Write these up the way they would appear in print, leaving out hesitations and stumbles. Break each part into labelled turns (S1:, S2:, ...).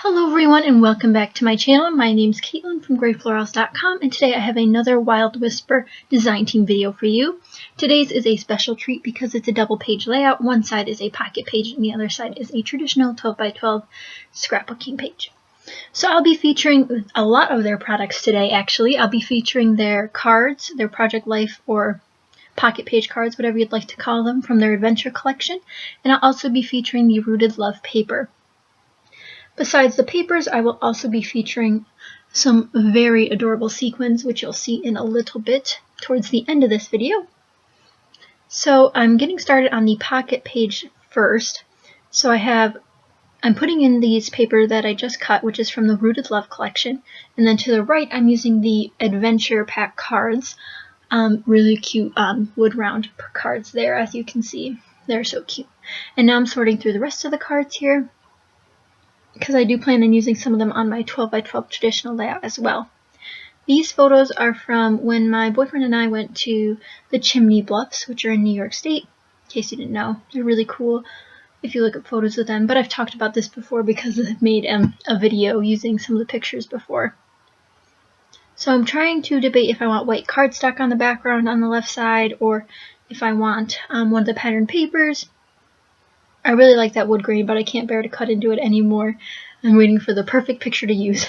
S1: Hello everyone and welcome back to my channel. My name is Caitlin from Florals.com and today I have another Wild Whisper design team video for you. Today's is a special treat because it's a double page layout. One side is a pocket page and the other side is a traditional 12 by 12 scrapbooking page. So I'll be featuring a lot of their products today actually. I'll be featuring their cards, their Project Life or pocket page cards, whatever you'd like to call them, from their adventure collection. And I'll also be featuring the Rooted Love paper. Besides the papers, I will also be featuring some very adorable sequins, which you'll see in a little bit towards the end of this video. So I'm getting started on the pocket page first. So I'm putting in these paper that I just cut, which is from the Rooted Love collection. And then to the right, I'm using the adventure pack cards. Really cute wood round cards there, as you can see. They're so cute. And now I'm sorting through the rest of the cards here, because I do plan on using some of them on my 12 by 12 traditional layout as well. These photos are from when my boyfriend and I went to the Chimney Bluffs, which are in New York State, in case you didn't know. They're really cool if you look at photos of them, but I've talked about this before because I've made a video using some of the pictures before. So I'm trying to debate if I want white cardstock on the background on the left side, or if I want one of the patterned papers. I really like that wood grain, but I can't bear to cut into it anymore. I'm waiting for the perfect picture to use.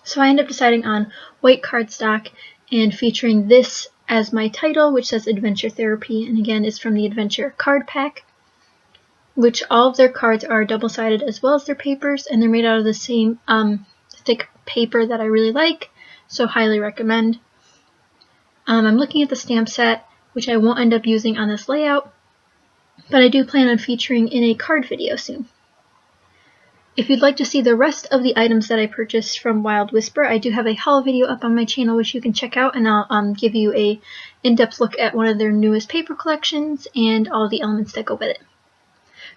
S1: So I end up deciding on white cardstock and featuring this as my title, which says Adventure Therapy, and again is from the Adventure card pack, which all of their cards are double-sided as well as their papers, and they're made out of the same thick paper that I really like, so highly recommend. I'm looking at the stamp set, which I won't end up using on this layout, but I do plan on featuring in a card video soon. If you'd like to see the rest of the items that I purchased from Wild Whisper, I do have a haul video up on my channel which you can check out, and I'll give you a in-depth look at one of their newest paper collections and all the elements that go with it.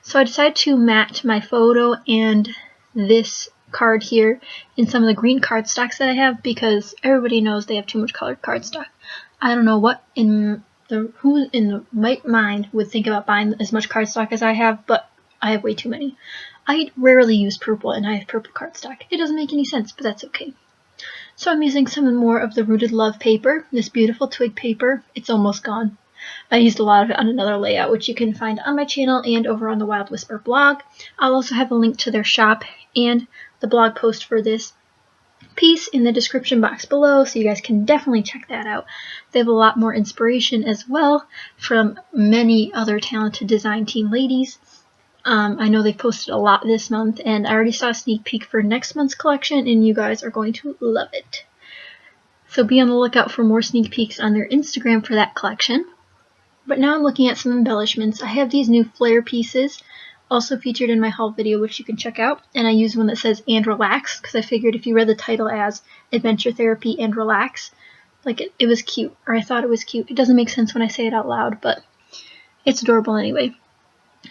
S1: So I decided to match my photo and this card here in some of the green cardstocks that I have, because everybody knows they have too much colored cardstock. I don't know what who in the right mind would think about buying as much cardstock as I have, but I have way too many. I rarely use purple, and I have purple cardstock. It doesn't make any sense, but that's okay. So I'm using some more of the Rooted Love paper, this beautiful twig paper. It's almost gone. I used a lot of it on another layout, which you can find on my channel and over on the Wild Whisper blog. I'll also have a link to their shop and the blog post for this piece in the description box below, so you guys can definitely check that out. They have a lot more inspiration as well from many other talented design team ladies. I know they've posted a lot this month, and I already saw a sneak peek for next month's collection, and you guys are going to love it. So be on the lookout for more sneak peeks on their Instagram for that collection. But now I'm looking at some embellishments. I have these new flare pieces, also featured in my haul video, which you can check out, and I use one that says "and relax" because I figured if you read the title as Adventure Therapy and Relax, like it was cute, or I thought it was cute. It doesn't make sense when I say it out loud, but it's adorable anyway.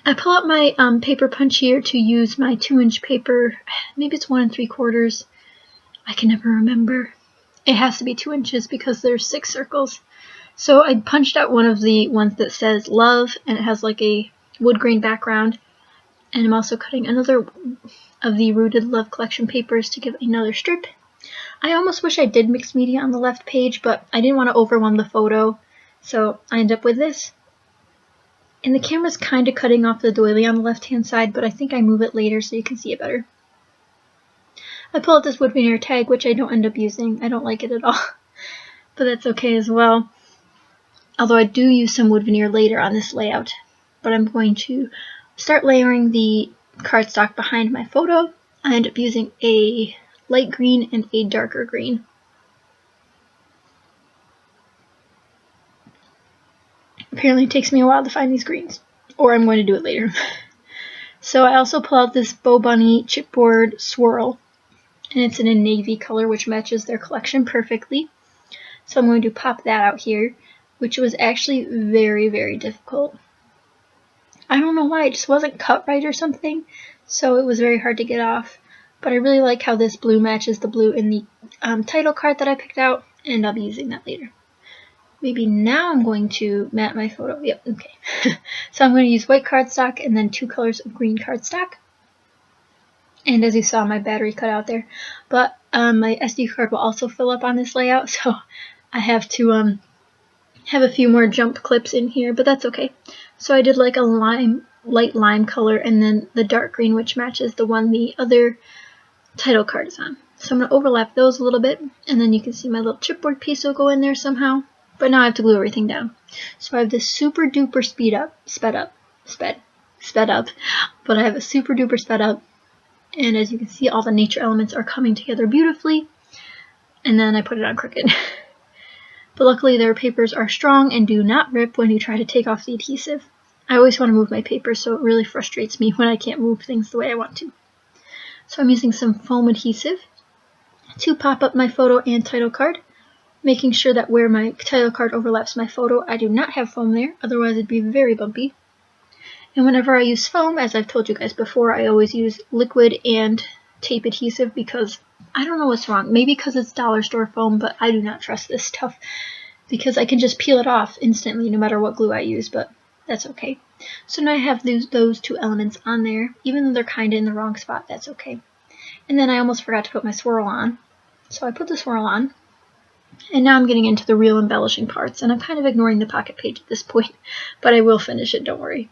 S1: I pull out my paper punch here to use my 2-inch paper. Maybe it's 1 3/4. I can never remember. It has to be 2 inches because there's 6 circles. So I punched out one of the ones that says Love, and it has like a wood grain background. And I'm also cutting another of the Rooted Love collection papers to give another strip. I almost wish I did mixed media on the left page, but I didn't want to overwhelm the photo, so I end up with this. And the camera's kind of cutting off the doily on the left-hand side, but I think I move it later so you can see it better. I pull out this wood veneer tag, which I don't end up using. I don't like it at all, but that's okay as well. Although I do use some wood veneer later on this layout, but I'm going to start layering the cardstock behind my photo. I end up using a light green and a darker green. Apparently it takes me a while to find these greens, or I'm going to do it later. So I also pull out this Bow Bunny chipboard swirl, and it's in a navy color, which matches their collection perfectly. So I'm going to pop that out here, which was actually very, very difficult. I don't know why, it just wasn't cut right or something, so it was very hard to get off. But I really like how this blue matches the blue in the title card that I picked out, and I'll be using that later. Maybe now I'm going to matte my photo. Yep, okay. So I'm going to use white cardstock and then 2 colors of green cardstock. And as you saw, my battery cut out there. But my SD card will also fill up on this layout, so I have to have a few more jump clips in here, but that's okay. So I did like a light lime color, and then the dark green, which matches the one the other title card is on. So I'm going to overlap those a little bit, and then you can see my little chipboard piece will go in there somehow. But now I have to glue everything down. So I have this super duper sped up, but I have a super duper sped up, and as you can see, all the nature elements are coming together beautifully. And then I put it on crooked. But luckily their papers are strong and do not rip when you try to take off the adhesive. I always want to move my paper, so it really frustrates me when I can't move things the way I want to. So I'm using some foam adhesive to pop up my photo and title card, making sure that where my title card overlaps my photo, I do not have foam there, otherwise it'd be very bumpy. And whenever I use foam, as I've told you guys before, I always use liquid and tape adhesive because I don't know what's wrong. Maybe because it's dollar store foam, but I do not trust this stuff because I can just peel it off instantly no matter what glue I use, but that's okay. So now I have those two elements on there. Even though they're kind of in the wrong spot, that's okay. And then I almost forgot to put my swirl on. So I put the swirl on. And now I'm getting into the real embellishing parts, and I'm kind of ignoring the pocket page at this point, but I will finish it, don't worry.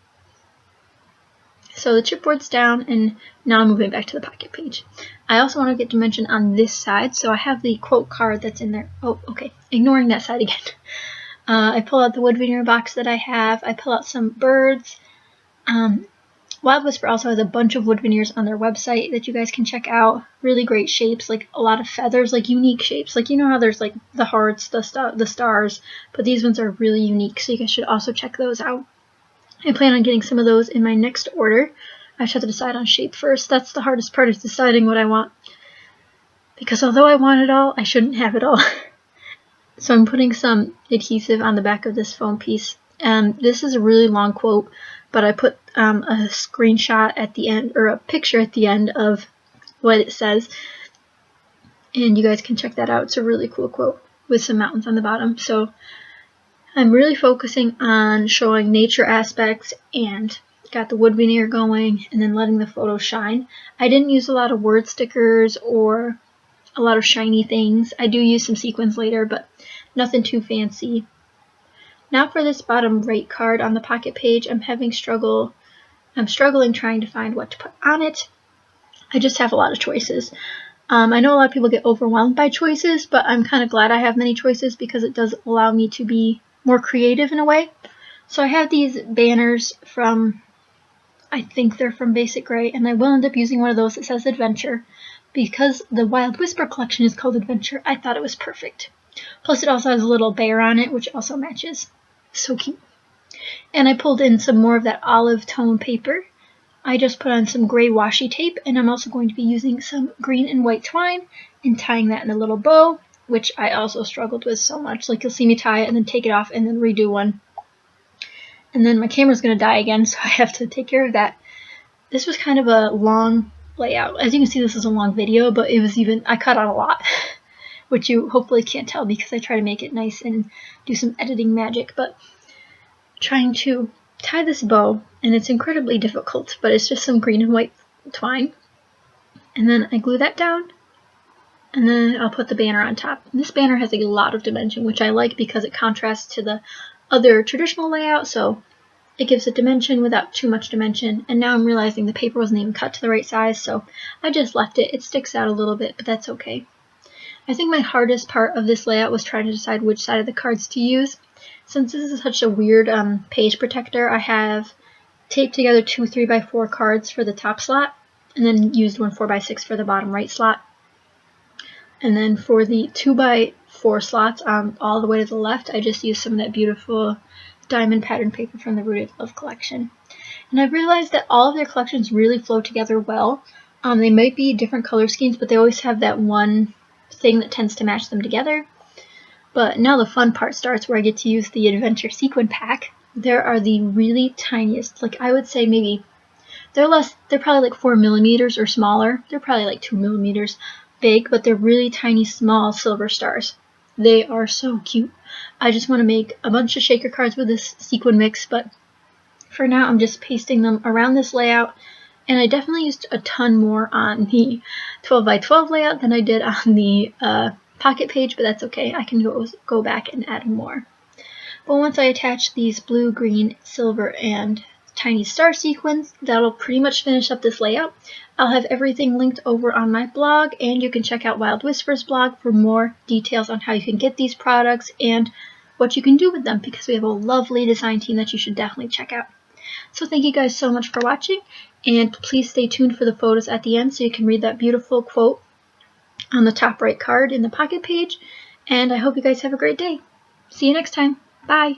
S1: So the chipboard's down, and now I'm moving back to the pocket page. I also want to get dimension on this side, so I have the quote card that's in there. Oh, okay, ignoring that side again. I pull out the wood veneer box that I have. I pull out some birds. Wild Whisper also has a bunch of wood veneers on their website that you guys can check out. Really great shapes, like a lot of feathers, like unique shapes. Like, you know how there's like the hearts, the stars, but these ones are really unique, so you guys should also check those out. I plan on getting some of those in my next order. I just have to decide on shape first. That's the hardest part, is deciding what I want. Because although I want it all, I shouldn't have it all. So I'm putting some adhesive on the back of this foam piece. This is a really long quote, but I put a screenshot at the end, or a picture at the end of what it says. And you guys can check that out. It's a really cool quote with some mountains on the bottom. So I'm really focusing on showing nature aspects and got the wood veneer going and then letting the photo shine. I didn't use a lot of word stickers or a lot of shiny things. I do use some sequins later, but nothing too fancy. Now for this bottom right card on the pocket page, I'm struggling trying to find what to put on it. I just have a lot of choices. I know a lot of people get overwhelmed by choices, but I'm kind of glad I have many choices because it does allow me to be more creative in a way. So I have these banners from, I think they're from Basic Gray, and I will end up using one of those that says Adventure. Because the Wild Whisper collection is called Adventure, I thought it was perfect. Plus it also has a little bear on it, which also matches. So cute. And I pulled in some more of that olive tone paper. I just put on some gray washi tape, and I'm also going to be using some green and white twine and tying that in a little bow, which I also struggled with so much. Like, you'll see me tie it and then take it off and then redo one. And then my camera's going to die again, so I have to take care of that. This was kind of a long layout. As you can see, this is a long video, but I cut out a lot, which you hopefully can't tell because I try to make it nice and do some editing magic. But trying to tie this bow, and it's incredibly difficult, but it's just some green and white twine. And then I glue that down, and then I'll put the banner on top. And this banner has a lot of dimension, which I like because it contrasts to the other traditional layout, so it gives it dimension without too much dimension. And now I'm realizing the paper wasn't even cut to the right size, so I just left it. It sticks out a little bit, but that's okay. I think my hardest part of this layout was trying to decide which side of the cards to use. Since this is such a weird page protector, I have taped together 2 3x4 cards for the top slot, and then used one 4x6 for the bottom right slot. And then for the 2x4 slots all the way to the left, I just used some of that beautiful diamond pattern paper from the Rooted Love collection. And I've realized that all of their collections really flow together well. They might be different color schemes, but they always have that one thing that tends to match them together. But now the fun part starts, where I get to use the Adventure Sequin Pack. There are the really tiniest, like I would say maybe, they're probably like 4 millimeters or smaller. They're probably like 2 millimeters big, but they're really tiny, small silver stars. They are so cute. I just want to make a bunch of shaker cards with this sequin mix, but for now I'm just pasting them around this layout And I definitely used a ton more on the 12 by 12 layout than I did on the pocket page, but that's okay. I can go back and add more. But once I attach these blue, green, silver, and tiny star sequins, that'll pretty much finish up this layout. I'll have everything linked over on my blog, and you can check out Wild Whispers blog for more details on how you can get these products and what you can do with them, because we have a lovely design team that you should definitely check out. So thank you guys so much for watching, and please stay tuned for the photos at the end so you can read that beautiful quote on the top right card in the pocket page, and I hope you guys have a great day. See you next time. Bye!